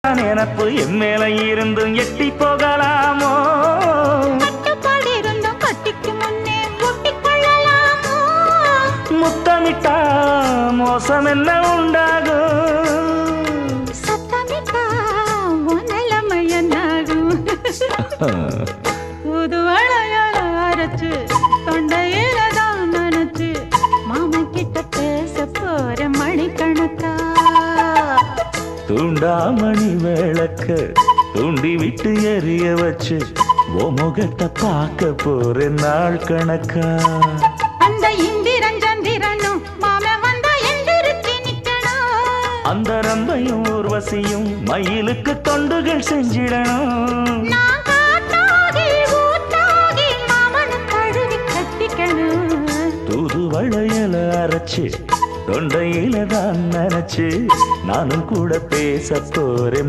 நினப்பு என் மேல இருந்தும் எட்டி போகலாமோ? கட்டுப்பாடு இருந்தும் கட்டிக்கு முன்னே ஒட்டிக்கொள்ளலாமோ? முத்தமிட்டா மோசம் என்ன உண்டாகும்? சத்தமிட்டா உன் நிலைமை என்னாகும்? புது வளையல அரைச்சு தொண்டையில தான் நினைச்சு மாமன் கிட்ட பேச போற மணிக்கணக்கா. தூண்டாமணி விளக்க தூண்டி விட்டு எரிய வச்சு ஓ முகத்தை பார்க்க போற நாள் கணக்கா. அந்த இந்திரன் சந்திரனும் மாமன் வந்தா எந்திரிச்சு நிக்கணும். அந்த ரம்பையும் ஊர்வசியும் மயிலுக்கு தொண்டுகள் செஞ்சிடணும். நான் காட்டாகி ஊட்டாகி மாமனை தழுவி கட்டிக்கணும். தூது வளையல அரைச்சு தொண்டையில தான் நினைச்சு நானும் கூட பேச போறேன்